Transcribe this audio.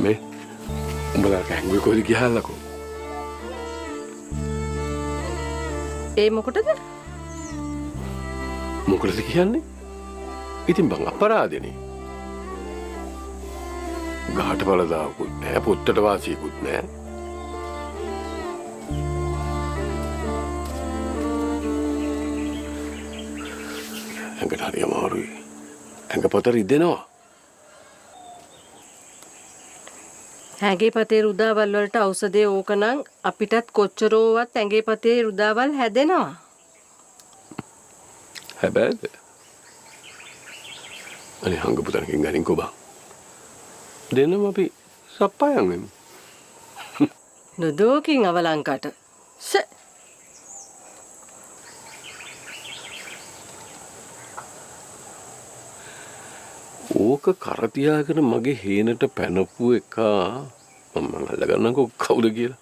මේ උඹලා කැංගුවේ කොහෙද ගියාලකෝ? ඒ මොකටද? මොකටද කියන්නේ? ඉතින් බං අපරාධනේ. ගහට බලදාකුත් නෑ, පොත්තට වාසියකුත් නෑ. ඇඟට හරි අමාරුයි. ඇඟපත රිදෙනවා. ඇඟේ පතේ රුදාවල් වලට ඖෂධය ඕකනම් අපිටත් කොච්චරෝවත් ඇඟේ පතේ රුදාවල් හැදෙනවා. හැබැයිද? අනේ හංග පුතනකින් ගනින්කෝ බං. දෙන්නම අපි සප්පායන් වෙමු. නොදෝකින් අවලංකට. ඕක කර තියාගෙන මගේ හේනට පැනපු එක මම අල්ලගන්නකෝ කවුද කියලා.